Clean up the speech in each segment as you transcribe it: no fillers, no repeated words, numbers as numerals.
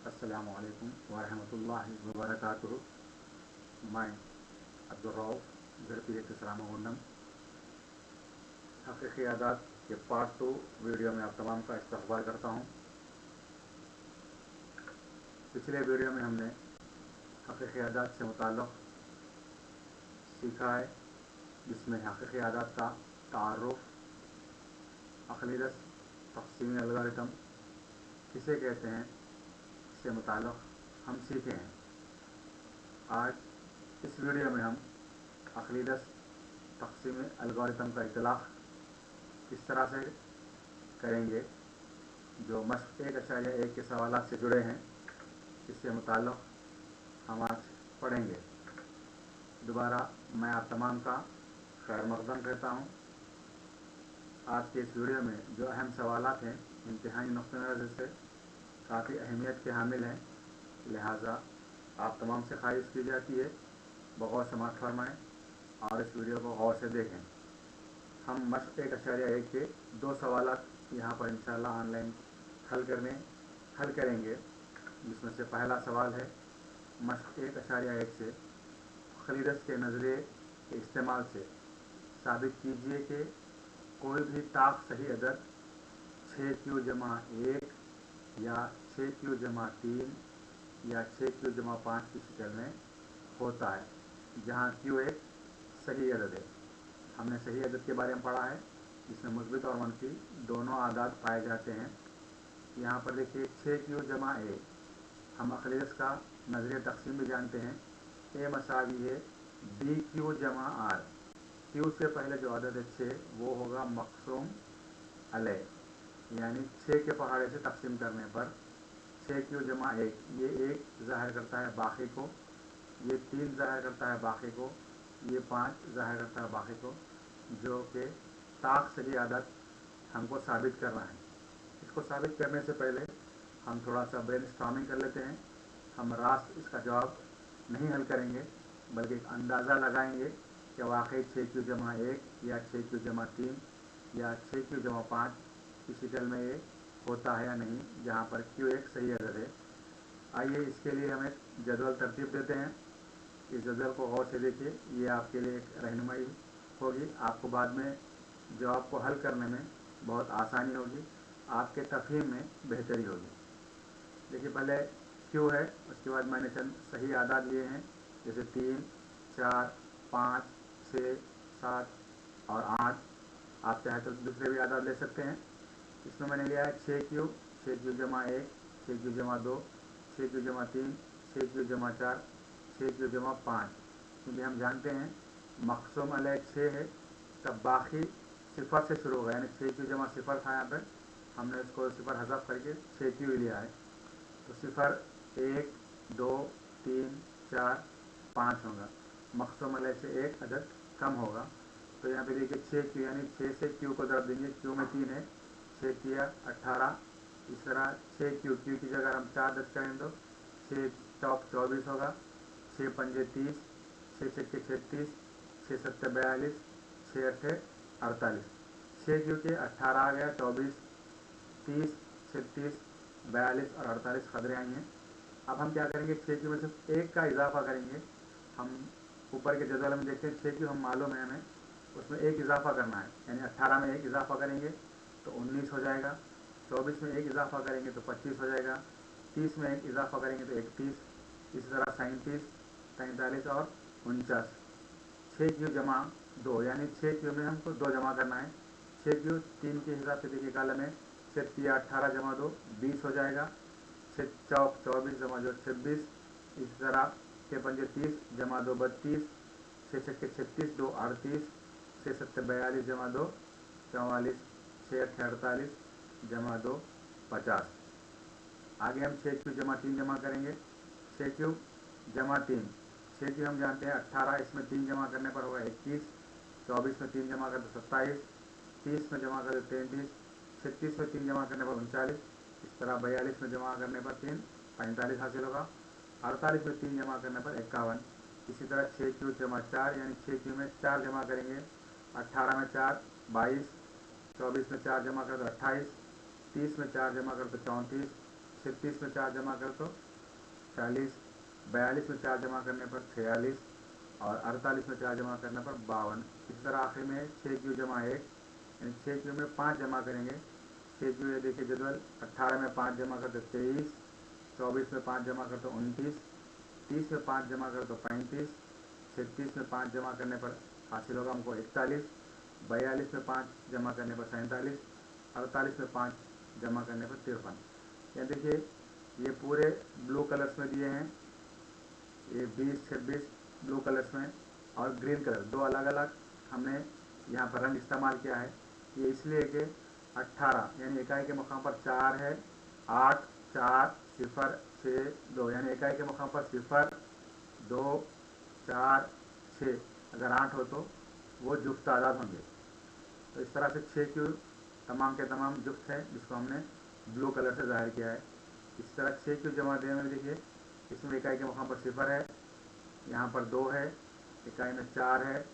अस्सलामु अलैकुम वरहमतुल्लाहि वबरकातुहू। मैं अब्दुर्रऊफ गढ़पी तिसरामगुंडम हकीकी आदात के पार्ट 2 वीडियो में आप तमाम का इस्तकबाल करता हूँ। पिछले वीडियो में हमने हकीकी आदात से मुताल्लिक़ सीखा है, जिसमें हकीकी आदात का तारुफ, अक़लीदत, तक़सीमी अलगोरिथम किसे कहते हैं, इससे मुताल्लिक़ हम सीखे हैं। आज इस वीडियो में हम अक़लीदत तक़सीमी अलगोरिथम का इतलाक़ किस तरह से करेंगे, जो मश्क़ 1.1 के सवालात से जुड़े हैं, इससे मुताल्लिक़ हम आज पढ़ेंगे। दोबारा मैं आप तमाम का खैर मक़दम कहता हूँ। आज के इस वीडियो में जो अहम सवालात हैं, इंतहाई नुक़्ते नज़र से काफ़ी अहमियत के हामिल हैं, लिहाजा आप तमाम से ख्वाहिश की जाती है बग़ौर समाअत फरमाएँ और इस वीडियो को गौर से देखें। हम मश्क़ 1.1 के 2 सवालात यहाँ पर इंशाअल्लाह ऑनलाइन हल करेंगे, जिसमें से पहला सवाल है मश्क़ 1.1 से अक़लीदत के नज़रिए के इस्तेमाल से साबित कीजिए कि कोई भी ताक़ सही अदद 6q जमा 1 या 6q जमा 3 या 6q जमा 5 की शक्ल में होता है, जहाँ q एक सही अदद है। हमने सही अदद के बारे में पढ़ा है, जिसमें मुस्बित और मनफी दोनों आदात पाए जाते हैं। यहाँ पर देखिए 6q जमा 1, हम अक़लीदत का नज़रिया तक़सीम भी जानते हैं। a मसावी है bq जमा r। q से पहले जो अदद है 6, वो होगा मक़सूम अलैह, यानी 6 के पहाड़े से तक़सीम करने पर 6q जमा 1, ये 1 ज़ाहिर करता है बाकी को, ये 3 ज़ाहिर करता है बाकी को, ये 5 ज़ाहिर करता है बाकी को, जो कि ताक़ सही आदत हमको साबित करना है। इसको साबित करने से पहले हम थोड़ा सा ब्रेनस्टॉर्मिंग कर लेते हैं। हम रास्त इसका जवाब नहीं हल करेंगे, बल्कि एक अंदाज़ा लगाएंगे कि वाकई 6q जमा 1 या 6q जमा 3 या 6q जमा 5 की शक्ल में ये होता है या नहीं, जहाँ पर q एक सही अदद है। आइए इसके लिए हम एक जदवल तरतीब देते हैं। इस जदवल को गौर से देखिए, ये आपके लिए एक रहनुमाई होगी। आपको बाद में जवाब को हल करने में बहुत आसानी होगी, आपके तफ़हीम में बेहतरी होगी। देखिए पहले q है, उसके बाद मैंने चंद सही आदाद लिए हैं, जैसे 3, 4, 5, 6, 7 और 8। आप चाहे तो दूसरे भी आदाद ले सकते हैं। इसमें मैंने लिया है 6q जमा 1, 6q जमा 2, 6q जमा 3, 6q जमा 4, 6q जमा 5, क्योंकि हम जानते हैं मक़सूम अलैह 6 है, तब बाकी सिफर से शुरू होगा, यानी 6q जमा सिफर था, यहाँ पर हमने इसको सिफर हज़फ करके 6q लिया है। तो सिफर 1, 2, 3, 4, 5 होगा, मक़सूम अलैह से एक अदद कम होगा। तो यहाँ पे देखिए 6q, यानी 6 से q को ज़रब देंगे, q में 3 है, 6 किया 18। इस तरह 6q की जगह हम 4 दस करें तो 6 चौक 24 होगा, 6 पंजे 30, 6 छक्के 36, 6 सत्ते 42, 6 अट्ठे 48। 6q के 18 आ गया, 24, 30, 36, 42 और 48 खदरे आई हैं। अब हम क्या करेंगे, 6q में सिर्फ एक का इजाफा करेंगे। हम ऊपर के जदवल में देखते हैं 6q हम मालूम है हमें, उसमें एक इजाफा करना है, यानी 18 में एक इजाफा करेंगे तो 19 हो जाएगा, 24 में एक इजाफा करेंगे तो 25 हो जाएगा, 30 में एक इजाफा करेंगे तो 31, इसी तरह 37, 43 और 49। 6q जमा 2, यानी 6q में हमको 2 जमा करना है। 6q 3 के हिसाब से देखिए कॉलम है, 6 तिया 18 जमा 2 20 हो जाएगा, 6 चौक 24 जमा 2 26, इसी तरह 6 पंजे 30 जमा 2 32, 6 छक्के 36 2 38, 6 सत्ते 42 जमा 2 44, 6 अट्ठे 48 जमा 2 50। आगे हम 6q जमा 3 जमा करेंगे। 6q जमा 3, 6q हम जानते हैं 18, इसमें 3 जमा करने पर होगा 21, 24 में 3 जमा कर तो 27, 30 में जमा कर तो 33, 36 में 3 जमा करने पर 39, इस तरह 42 में जमा करने पर 3 45 हासिल होगा, 48 में 3 जमा करने पर 51। इसी तरह 6q जमा 4, यानी 6q में 4 जमा करेंगे, 18 में 4 22, 24 में 4 जमा कर तो 28, 30 में 4 जमा कर तो 34, 36 में 4 जमा कर तो 40, 42 में 4 जमा करने पर 46 और 48 में 4 जमा करने पर 52। इसी तरह आखिर में 6 क्यू जमा 1, यानी 6 क्यू में 5 जमा करेंगे। 6 क्यू ये देखिए जदवल, 18 में 5 जमा कर तो 23, 24 में 5 जमा कर तो 29, 30 में 5 जमा कर तो 35, 36 में 5 जमा करने पर हासिल होगा हमको 41, 42 में 5 जमा करने पर 47, 48 में 5 जमा करने पर 53। यहाँ देखिए ये पूरे ब्लू कलर्स में दिए हैं, ये 20, 26 ब्लू कलर्स में और ग्रीन कलर, दो अलग अलग हमने यहाँ पर रंग इस्तेमाल किया है। ये इसलिए कि 18 यानी इकाई के मुकाम पर 4 है, 8, 4, 0, 6, 2 यानी इकाई के मुकाम पर 0, 2, 4, 6 अगर 8 हो तो वो जुफ्त तादाद होंगे। तो इस तरह से 6 क्यू तमाम के तमाम जुफ्त है, जिसको हमने ब्लू कलर से ज़ाहिर किया है। इस तरह 6 क्यू जमा दे में देखिए, इसमें इकाई के मुकाम पर 0 है, यहाँ पर 2 है, इकाई में 4 है,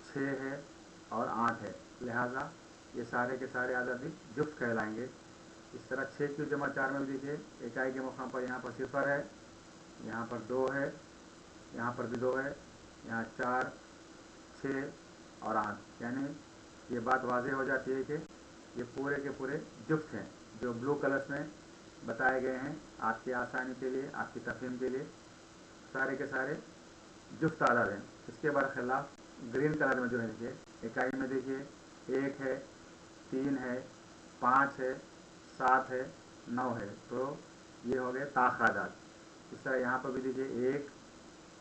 6 है और 8 है, लिहाजा ये सारे के सारे आदद भी जुफ्त कहलाएंगे। इस तरह 6 क्यू जमा 4 में भी देखिए, इकाई के मुकाम पर यहाँ पर 0 है, यहाँ पर 2 है, यहाँ पर भी 2 है, यहाँ 4, 6 और 8, यानी ये बात वाज़ेह हो जाती है कि ये पूरे के पूरे जुफ्त हैं, जो ब्लू कलर्स में बताए गए हैं आपकी आसानी के लिए, आपकी तफहीम के लिए, सारे के सारे जुफ्त आदाद हैं। इसके बरखिलाफ ग्रीन कलर में जो है देखिए, इकाई में देखिए 1 है, 3 है, 5 है, 7 है, 9 है, तो ये हो गए ताख़ आदाद। इस तरह यहाँ पर भी देखिए 1,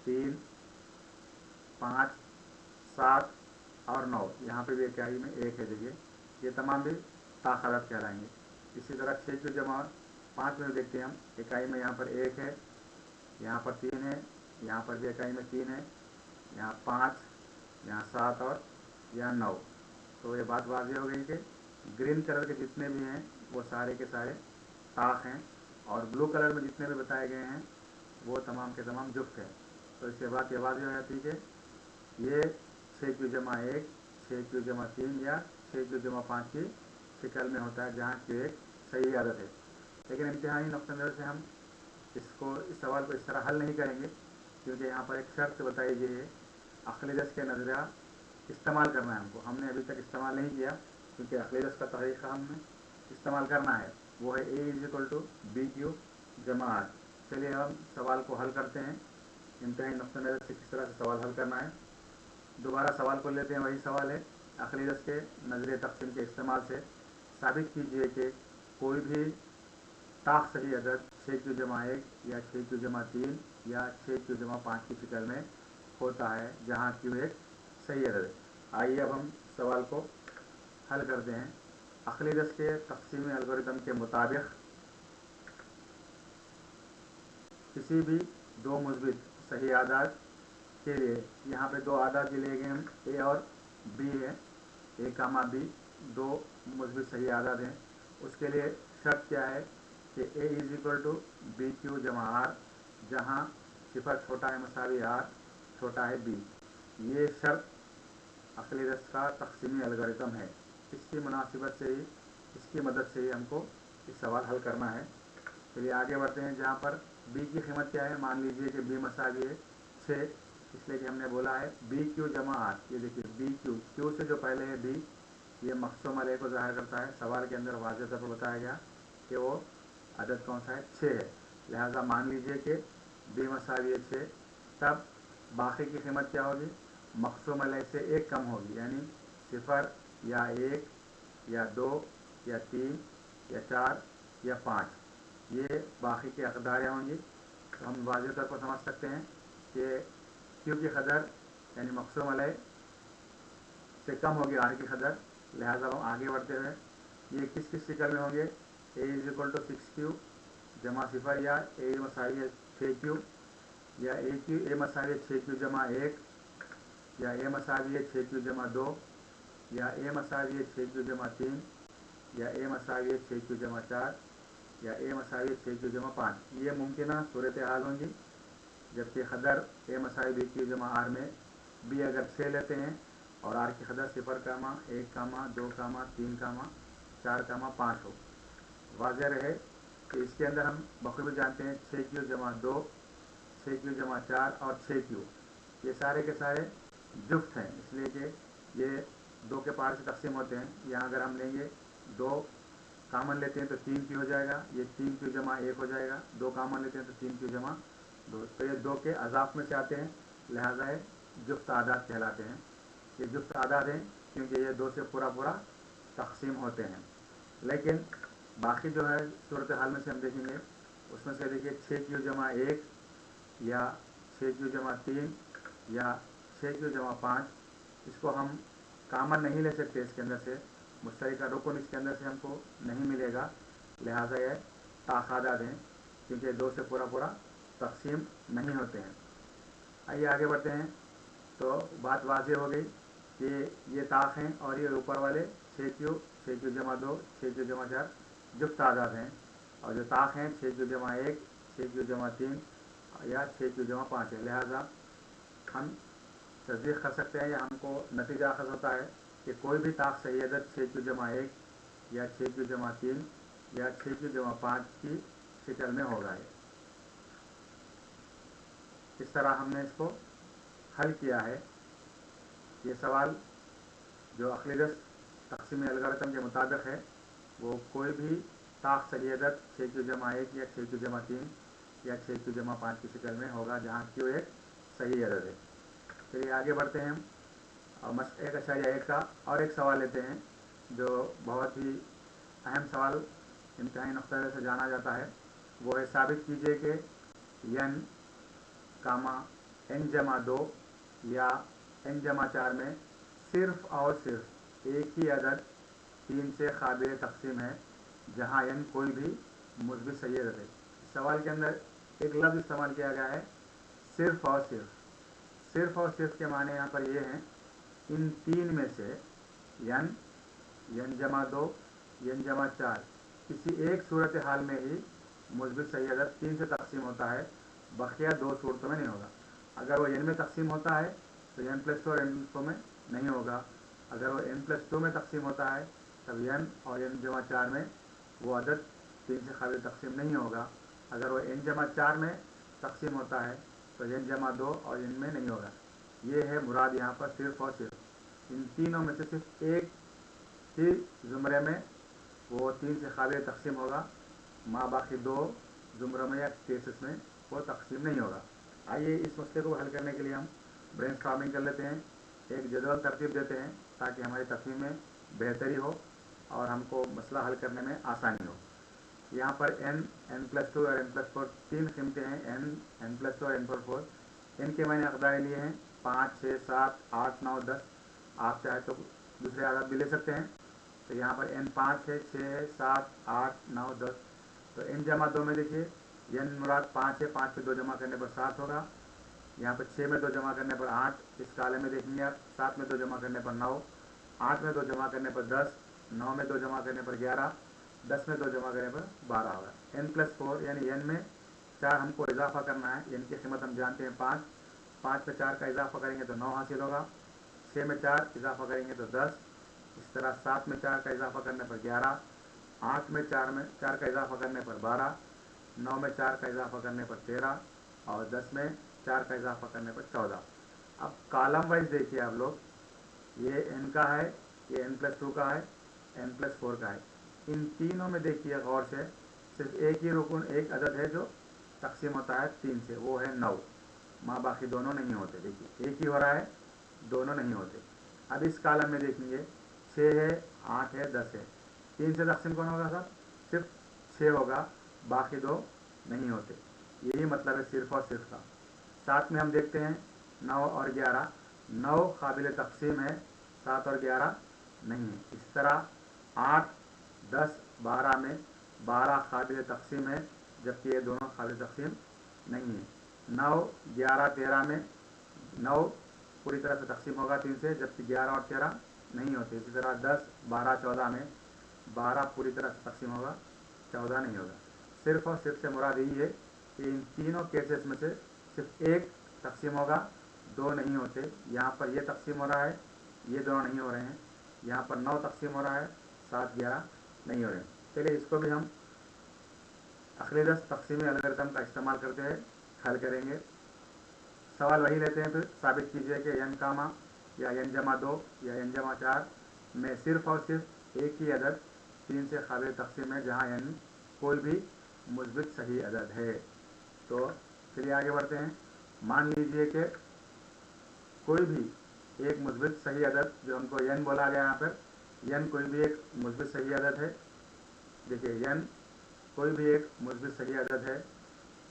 3, 5, 7 और 9, यहाँ पे भी इकाई में 1 है देखिए, ये तमाम भी ताख़ आदाद कहलाएंगे। इसी तरह 6 की जमा 5 में देखते हैं हम, इकाई में यहाँ पर 1 है, यहाँ पर 3 है, यहाँ पर भी इकाई में 3 है, यहाँ 5, यहाँ 7 और यहाँ 9। तो ये बात वाज़ेह हो गई कि ग्रीन कलर के जितने भी हैं वो सारे के सारे ताक़ हैं, और ब्लू कलर में जितने भी बताए गए हैं वो तमाम के तमाम जुफ्त हैं। तो इससे बात ये वाज़ेह हो जाती है कि ये 6 क्यू जमा 1, 6 क्यू जमा 3 या 6 क्यू जमा 5 की शिकल में होता है, जहाँ की एक सही आदत है। लेकिन इम्तिहानी नुक़्ते नज़र से हम इस सवाल को इस तरह हल नहीं करेंगे, क्योंकि यहाँ पर एक शर्त बताई गई है, अक़लीदस के नज़रिया इस्तेमाल करना है हमको। हमने अभी तक इस्तेमाल नहीं किया, क्योंकि अक़लीदस का तरीक़ा हमें इस्तेमाल करना है, वो है A=BQ जमा R। चलिए हम सवाल को हल करते हैं, इम्तिहानी नुक़्ते नज़र से किस तरह से सवाल हल करना है। दोबारा सवाल को लेते हैं, वही सवाल है, अक़लीदस के नज़रिए तक़सीम के इस्तेमाल से साबित कीजिए कि कोई भी ताक़ सही अदद 6 क्यू जमा 1 या 6 क्यू जमा 3 या 6 क्यू जमा 5 की शिकल में होता है, जहाँ क्यू एक सही अदद है। आइए अब हम सवाल को हल करते हैं। अक़लीदस के तक़सीमी एल्गोरिदम के मुताबिक किसी भी दो मुस्बित सही आदाद के लिए, यहाँ पे दो आदाद लिए गए हैं, ए और बी है, ए कामा बी दो मुस्बित सही आदाद हैं। उसके लिए शर्त क्या है कि A=BQ जमा R, जहाँ सिफर छोटा है मसावी R, छोटा है B। ये शर्त अक़लीदस का तक़सीमी एल्गोरिदम है। इसकी मुनासिबत से ही, इसकी मदद से ही हमको इस सवाल हल करना है। चलिए आगे बढ़ते हैं। जहाँ पर B की कीमत क्या है, मान लीजिए कि B मसावी है 6, इसलिए कि हमने बोला है BQ जमा R। ये देखिए BQ, Q से जो पहले है B, ये मक़सूम अलैह को ज़ाहिर करता है। सवाल के अंदर वाज़ेह तौर पर बताया गया कि वो अदद कौन सा है, 6 है। लिहाजा मान लीजिए कि B मसावी 6, तब बाकी की कीमत क्या होगी, मक़सूम अलैह से 1 कम होगी, यानी 0 या 1 या 2 या 3 या 4 या 5, ये बाकी की अक़दारें होंगी। तो हम वाज़ेह तौर पर समझ सकते हैं कि क्यू की कदर यानी मक़सूम अलैह से कम होगी आर की कदर। लिहाजा हम आगे बढ़ते हुए ये किस किस शिकल में होंगे, A=6Q जमा 0 या A मसावी 6Q या A मसावी 6Q जमा 1 या A मसावी 6Q जमा 2 या A मसावी 6Q जमा 3 या A मसावी 6Q जमा 4 या A मसावी 6Q जमा 5। ये मुमकिन सूरत हाल होंगी जबकि कदर A मसावी BQ जमा R में B अगर 6 लेते हैं और R की कदर 0, 1, 2, 3, 4, 5 हो। वाज़ेह रहे کہ اس کے اندر ہم بخوبی جانتے ہیں 6Q جمع 2، 6Q جمع 4 اور 6Q یہ سارے کے سارے جفت ہیں، اس لیے کہ یہ 2 کے پار سے تقسیم ہوتے ہیں۔ یہاں اگر ہم لیں گے 2 کامن لیتے ہیں تو 3Q ہو جائے گا، یہ 3Q جمع 1 ہو جائے گا، 2 کامن لیتے ہیں تو 3Q جمع 2، تو یہ 2 کے اضاف میں سے آتے ہیں، لہٰذا یہ جفت اعداد کہلاتے ہیں۔ یہ جفت اعداد ہیں کیونکہ یہ 2 سے پورا تقسیم ہوتے ہیں۔ لیکن باقی جو ہے صورتحال میں سے ہم دیکھیں گے، اس میں سے دیکھیے 6Q جمع 1 یا 6Q جمع 3 یا 6Q جمع 5، اس کو ہم کامن نہیں لے سکتے، اس کے اندر سے مشترکہ رکن اس کے اندر سے ہم کو نہیں ملے گا، لہٰذا یہ طاق اعداد ہیں کیونکہ 2 سے پورا تقسیم نہیں ہوتے ہیں۔ آئیے آگے بڑھتے ہیں، تو بات واضح ہو گئی کہ یہ طاق ہیں اور یہ اوپر والے 6Q جمع 2، 6Q جمع 4 جفت اعداد ہیں، اور جو طاق ہیں 6Q جمع 1، 6Q جمع 3 یا 6Q جمع 5 ہے، لہٰذا ہم تصدیق کر سکتے ہیں یا ہم کو نتیجہ اخذ ہوتا ہے کہ کوئی بھی طاق صحیح عدد 6Q جمع 1 یا 6Q جمع 3 یا 6Q جمع 5 کی شکل میں ہوگا۔ اس طرح ہم نے اس کو حل کیا ہے۔ یہ سوال جو اقلیدس تقسیم الگورتھم کے مطابق ہے، وہ کوئی بھی طاق صحیح عدد 6Q جمع 1 یا 6Q جمع 3 یا 6Q جمع 5 کی شکل میں ہوگا جہاں Q ایک صحیح عدد ہے۔ چلیے آگے بڑھتے ہیں اور مشق 1.1 کا اور ایک سوال لیتے ہیں جو بہت ہی اہم سوال امتحانی نقطہ نظر سے جانا جاتا ہے، وہ ہے ثابت کیجیے کہ n n جمع 2 یا n جمع 4 میں صرف اور صرف ایک ہی عدد 3 سے قابل تقسیم ہے جہاں n کوئی بھی مثبت صحیح عدد ہے۔ اس سوال کے اندر ایک لفظ استعمال کیا گیا ہے، صرف اور صرف۔ صرف اور صرف کے معنی یہاں پر یہ ہیں، ان تین میں سے n جمع 2، n جمع 4 کسی ایک صورتحال میں ہی مثبت صحیح عدد 3 سے تقسیم ہوتا ہے، بقیہ 2 صورتوں میں نہیں ہوگا۔ اگر وہ n میں تقسیم ہوتا ہے تو n+2 اور n+2 میں نہیں ہوگا، اگر وہ n+2 میں تقسیم ہوتا ہے تب n اور n جمع 4 میں وہ عدد 3 سے قابل تقسیم نہیں ہوگا، اگر وہ n جمع 4 میں تقسیم ہوتا ہے تو n جمع 2 اور n میں نہیں ہوگا۔ یہ ہے مراد یہاں پر صرف اور صرف، ان تینوں میں سے صرف ایک ہی زمرے میں وہ 3 سے قابل تقسیم ہوگا، باقی 2 زمروں میں یا کیسز میں وہ تقسیم نہیں ہوگا۔ آئیے اس مسئلے کو حل کرنے کے لیے ہم برین اسٹارمنگ کر لیتے ہیں، ایک جدول ترتیب دیتے ہیں تاکہ ہماری تفہیم میں بہتری ہو اور ہم کو مسئلہ حل کرنے میں آسانی ہو۔ یہاں پر n+2 اور n+4 تین قیمتیں ہیں، n+2 اور n+4۔ ان کے میں نے اقدار لیے ہیں 5، 6، 7، 8، 9، 10۔ آپ چاہے تو دوسرے عدد بھی لے سکتے ہیں، تو یہاں پر n5 ہے، 6 ہے، 7، 8، 9، 10۔ تو n جمع 2 میں دیکھیے n مراد 5 ہے، 5 پہ 2 جمع کرنے پر 7 ہوگا، یہاں پر 6 میں 2 جمع کرنے پر 8، اس کالے میں دیکھیں گے آپ 7 میں 2 جمع کرنے پر 9، 8 میں 2 جمع کرنے پر 10، 9 میں 2 جمع کرنے پر 11، 10 میں 2 جمع کرنے پر 12 ہوگا۔ n+4 یعنی n میں 4 ہم کو اضافہ کرنا ہے، n کی قیمت ہم جانتے ہیں 5، 5 میں 4 کا اضافہ کریں گے تو 9 حاصل ہوگا، 6 میں 4 اضافہ کریں گے تو 10، اس طرح 7 میں 4 کا اضافہ کرنے پر 11، 8 میں 4 کا اضافہ کرنے پر 12، 9 میں 4 کا اضافہ کرنے پر 13 اور 10 میں 4 کا اضافہ کرنے پر 14۔ اب کالم وائز دیکھیے آپ لوگ، یہ n کا ہے، یہ n+2 کا ہے، n+4 کا ہے، ان تینوں میں دیکھیے غور سے صرف ایک ہی رکن، ایک عدد ہے جو تقسیم ہوتا ہے 3 سے، وہ ہے 9، باقی دونوں نہیں ہوتے۔ دیکھیے ایک ہی ہو رہا ہے، دونوں نہیں ہوتے۔ اب اس کالم میں دیکھیں گے 6 ہے، 8 ہے، 10 ہے، 3 سے تقسیم کون ہوگا صاحب؟ صرف 6 ہوگا، باقی 2 نہیں ہوتے۔ یہی مطلب ہے صرف اور صرف کا۔ ساتھ میں ہم دیکھتے ہیں 9 اور 11، 9 قابل تقسیم ہے، 7 اور 11 نہیں ہے۔ اس طرح 8، 10، 12 میں 12 قابل تقسیم ہے جبکہ یہ دونوں قابل تقسیم نہیں ہیں۔ 9، 11، 13 میں 9 پوری طرح سے تقسیم ہوگا 3 سے جبکہ 11 اور 13 نہیں ہوتے۔ اسی طرح 10، 12، 14 میں 12 پوری طرح سے تقسیم ہوگا، 14 نہیں ہوگا۔ صرف اور صرف سے مراد یہی ہے کہ ان تینوں کیسز میں سے صرف ایک تقسیم ہوگا، 2 نہیں ہوتے۔ یہاں پر یہ تقسیم ہو رہا ہے، یہ دونوں نہیں ہو رہے ہیں، یہاں پر 9 تقسیم ہو رہا ہے، 7، 11 نہیں ہو رہے ہیں۔ چلیے اس کو بھی ہم अखलीदस तकसीमी अलगोरिथम का इस्तेमाल करते हैं हल करेंगे। सवाल वही लेते हैं, फिर साबित कीजिए कि n कामा या n जमा 2 या n जमा 4 में सिर्फ और सिर्फ एक ही अदद 3 से काबिल तकसीम है जहाँ n कोई भी मुस्बित सही अदद है। तो चलिए आगे बढ़ते हैं। मान लीजिए कि कोई भी एक मुस्बित सही अदद, जो हमको n बोला गया यहाँ पर, n कोई भी एक मुस्बित सही अदद है। देखिए n कोई भी एक मुस्बित सही अदद है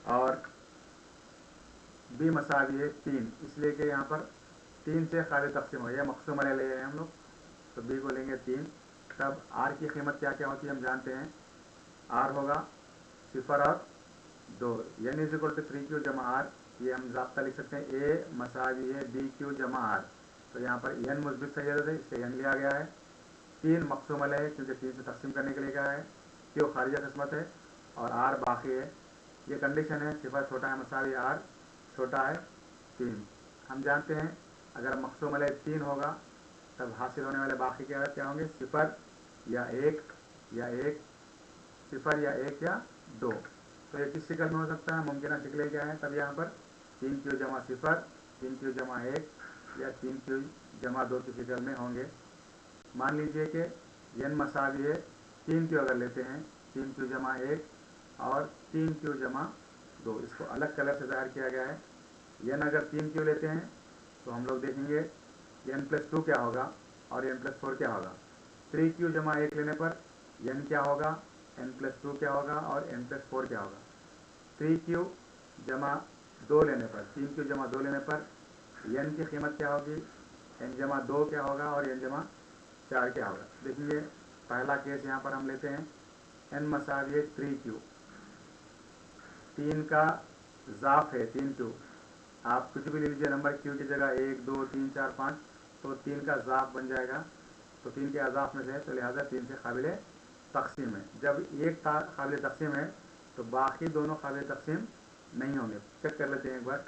और b मसावी है 3, इसलिए कि यहाँ पर 3 से काबिल तकसीम हो, यह मकसूम अलग ले हैं हम लोग, तो b को लेंगे 3। तब r की कीमत क्या क्या होती है हम जानते हैं, r होगा 0 और 2, n is equal to 3q जमा r। ये हम ज़ाब्ता लिख सकते हैं, a मसावी है dq जमा r। तो यहाँ पर n मुस्बित सही अदद है, इसलिए n लिया गया है। 3 मकसूम अलग है क्योंकि 3 से तकसीम करने के लिए गया है, q खारिजा किस्मत है और r बाकी है। ये कंडीशन है, 0 छोटा है मसावी r छोटा है 3। हम जानते हैं अगर मकसूम अलग 3 होगा तब हासिल होने वाले बाकी के अदद क्या होंगे, 0 या 1 या 1, 0 या 1 या 2। तो ये किस शिकल में हो सकता है, मुमकिन शिकलें क्या है, तब यहाँ पर 3q जमा 0, 3q जमा 1 या 3q जमा 2 की शिकल में होंगे। मान लीजिए कि n मसावी है 3q, अगर लेते हैं 3q जमा 1 और 3q जमा 2, इसको अलग कलर से ज़ाहिर किया गया है। n अगर 3q लेते हैं तो हम लोग देखेंगे n प्लस 2 क्या होगा और n प्लस 4 क्या होगा। 3q जमा 1 लेने पर n क्या होगा, n प्लस 2 क्या होगा और n प्लस 4 क्या होगा। 3q जमा 2 लेने पर, 3q जमा 2 लेने पर n की कीमत क्या होगी, n जमा 2 क्या होगा और n जमा 4 क्या होगा। देखिए पहला केस यहाँ पर हम लेते हैं, n मसावी 3q, 3 का ज़ाफ है 3q, आप कुछ भी ले लीजिए नंबर q की जगह 1 2 3 4 5, तो 3 का ज़ाफ बन जाएगा, तो 3 के अज़ाफ में से है, तो लिहाजा 3 से काबिल तकसीम है। जब एक काबिल तकसीम है तो बाकी दोनों काबिल तकसीम नहीं होंगे। चेक कर लेते हैं एक बार।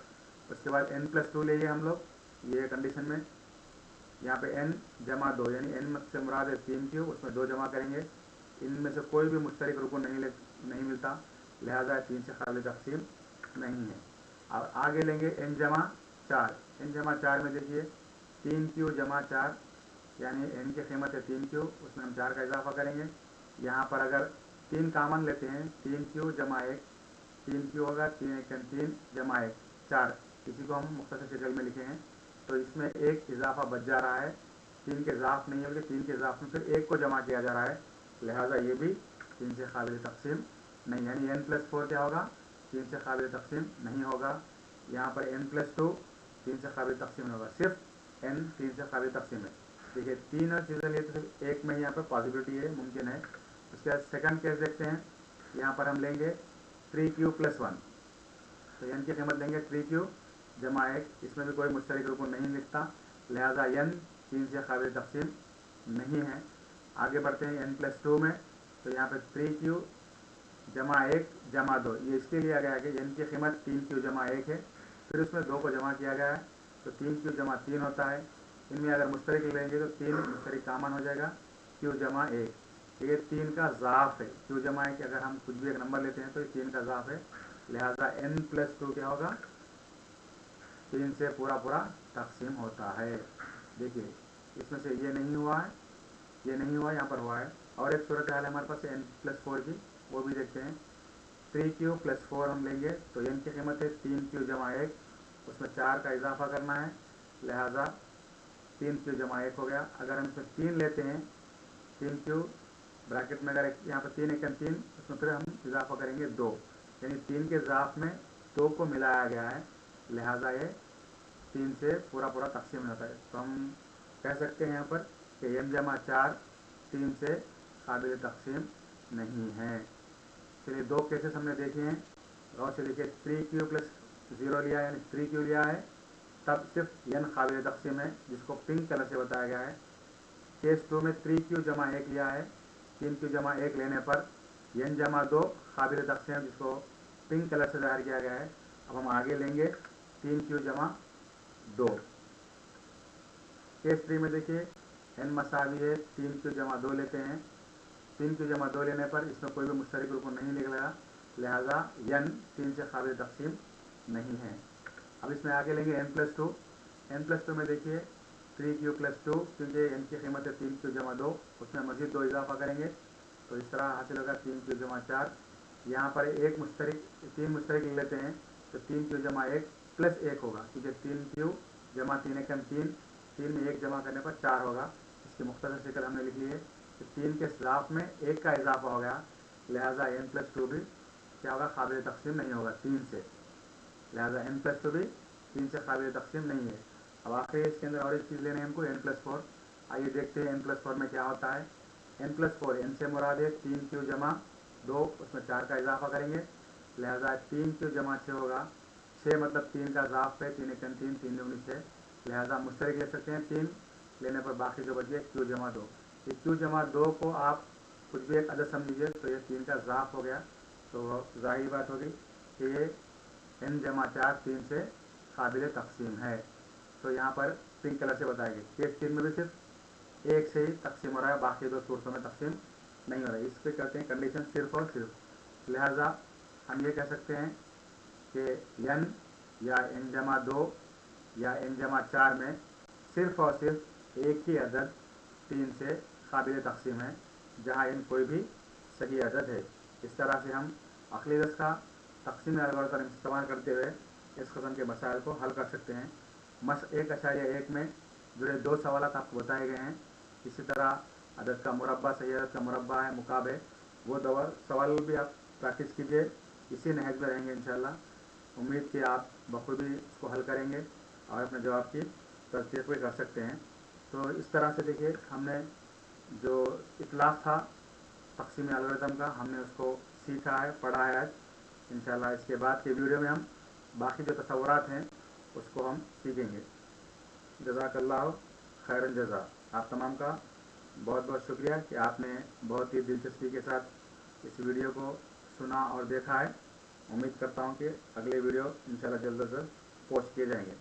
उसके बाद n प्लस 2 लेंगे हम लोग, ये कंडीशन में यहाँ पे n जमा 2, यानी n से मुराद है 3q, उसमें 2 जमा करेंगे, इनमें से कोई भी मुश्तरक रुकन नहीं मिलता, लिहाजा 3 से काबिल तकसीम नहीं है। अब आगे लेंगे n जमा 4, n जमा 4 में देखिए 3q जमा 4, यानी n की कीमत है 3q, उसमें हम 4 का इजाफा करेंगे। यहाँ पर अगर 3 कामन लेते हैं, 3q जमा 1, 3q होगा 3 1 3 जमा 1 4, इसी को हम मुख्तसर शक्ल में लिखे हैं, तो इसमें एक इजाफा बच जा रहा है, 3 के इजाफ नहीं होगी, 3 के इजाफ में फिर 1 को जमा किया जा रहा है, लिहाजा ये भी 3 से काबिल तकसीम नहीं, यानी n प्लस 4 क्या होगा, 3 से काबिल तकसीम नहीं होगा। यहाँ पर n प्लस 2 3 से काबिल तकसीम नहीं होगा, सिर्फ n 3 से काबिल तकसीम है। देखिए 3 और चीज़ें लिए तो सिर्फ एक में यहाँ पर पॉसिबिलिटी है, मुमकिन है। उसके बाद सेकंड केस देखते हैं, यहाँ पर हम लेंगे 3q प्लस 1, तो n की कीमत लेंगे 3q जमा 1, इसमें भी कोई मुश्तरक रुकन नहीं लिखता, लिहाजा n 3 से काबिल तकसीम नहीं है। आगे बढ़ते हैं n प्लस 2 में, तो यहाँ पर 3q जमा 1 जमा 2, ये इसके लिए आ गया है कि n की कीमत 3q जमा 1 है, फिर उसमें 2 को जमा किया गया है, तो 3q जमा 3 होता है। इनमें अगर मुश्तरक लेंगे तो 3 मुश्तरक कामन हो जाएगा, q जमा 1, ये 3 का ज़ाफ है, q जमा 1, अगर हम कुछ भी एक नंबर लेते हैं तो ये 3 का ज़ाफ है, लिहाजा n प्लस 2 क्या होगा, 3 से पूरा पूरा तकसीम होता है। देखिए इसमें से ये नहीं हुआ है, ये नहीं हुआ, यहाँ पर हुआ है। और एक सूरत हाल है हमारे पास n प्लस 4 की, वो भी देखते हैं। 3q प्लस 4 हम लेंगे तो n की कीमत है 3q जमा 1, उसमें 4 का इजाफा करना है, लिहाजा 3q जमा 1 हो गया। अगर हम इसमें 3 लेते हैं, 3q ब्रैकेट में अगर यहाँ पर 3 1 3, उसमें फिर हम इजाफा करेंगे 2, यानी 3 के ज़ाफ में 2 को मिलाया गया है, लिहाजा ये 3 से पूरा पूरा तकसीम होता है। तो हम कह सकते हैं यहाँ पर कि n जमा 4 3 से काबिल तकसीम नहीं है। चलिए 2 केसेस हमने देखे हैं, गौर से देखिए 3q प्लस 0 लिया है, यानी 3q लिया है, तब सिर्फ n काबिल तकसीम है, जिसको पिंक कलर से बताया गया है। केस 2 में 3q जमा 1 लिया है, 3q जमा 1 लेने पर n जमा 2 काबिल तकसीम है, जिसको पिंक कलर से ज़ाहिर किया गया है। अब हम आगे लेंगे 3q जमा 2। केस 3 में देखिए n मसावी है 3q जमा 2 लेते हैं, 3q जमा 2 लेने पर इसमें कोई भी मुश्तरक रुकन नहीं निकलेगा, लिहाजा n 3 से काबिल तकसीम नहीं है। अब इसमें आगे लेंगे n+2। n+2 में देखिए 3q+2, क्योंकि n की कीमत है 3q+2, उसमें मज़ीद 2 इजाफा करेंगे तो इस तरह हासिल होगा 3q+4। यहाँ पर एक मुश्तरिक 3 मुश्तरिक ले लेते हैं तो 3q+1 +1 होगा, क्योंकि 3q+3 एकम 3 में 1 जमा करने पर 4 होगा। इसकी मुख्तसर शिकल हमने लिख ली है कि 3 के साथ में 1 का इजाफा हो गया, लिहाजा n+2 भी क्या होगा, काबिल तकसीम नहीं होगा 3 से। लिहाजा n+2 भी 3 से काबिल तकसीम नहीं है। अब आखिर इसके अंदर और एक चीज़ लेने हैं हमको, n+4। आइए देखते हैं n+4 में क्या होता है। n+4 n से मुराद है 3q+2, उसमें 4 का इजाफा करेंगे, लिहाजा 3q+6 होगा। 6 मतलब 3 का ज़ाफ है, 3 एकम 3, 3 दूनी 6, लिहाजा मुश्तरिक ले सकते हैं 3 लेने पर बाकी जो बचे q+2। ये q+2 को आप कुछ भी एक अदद समझिए तो ये 3 का ज़ाफ हो गया, तो ज़ाहिर बात होगी कि ये n+4 3 से काबिल तकसीम है। तो यहाँ पर पिंक कलर से बताएंगे। केस 3 में भी सिर्फ एक से ही तकसीम हो रहा है, बाकी दो सूरतों में तकसीम नहीं हो रहा है। इस पर कहते हैं कंडीशन सिर्फ और सिर्फ। लिहाजा हम ये कह सकते हैं कि n या n+2 या n+4 में सिर्फ और सिर्फ एक ही अदद 3 से काबिल तकसीम है, जहाँ n कोई भी सही अदद है। इस तरह से हम अक़लीदस का तकसीम एल्गोरिथम इस्तेमाल करते हुए इस किस्म के मसाइल को हल कर सकते हैं। मशक़ 1.1 में जुड़े 2 सवाल आपको बताए गए हैं। इसी तरह अदद का मुरब्बा, सही अदद का मुरब्बा है, मुकाब है, वो दवा सवाल भी आप प्रैक्टिस कीजिए, इसी नहज में रहेंगे इंशाअल्लाह। उम्मीद कि आप बखूबी इसको हल करेंगे और अपने जवाब की तस्दीक भी कर सकते हैं। तो इस तरह से देखिए, हमने जो इतलाफ़ था तक़सीम एल्गोरिथम का, हमने उसको सीखा है, पढ़ा है आज। इंशाअल्लाह इसके बाद के वीडियो में हम बाकी जो तसव्वुरात हैं उसको हम सीखेंगे। जज़ाकल्लाह खैरन जज़ा। आप तमाम का बहुत बहुत शुक्रिया कि आपने बहुत ही दिलचस्पी के साथ इस वीडियो को सुना और देखा है। उम्मीद करता हूँ कि अगले वीडियो इंशाअल्लाह जल्द से जल्द पोस्ट किए जाएंगे।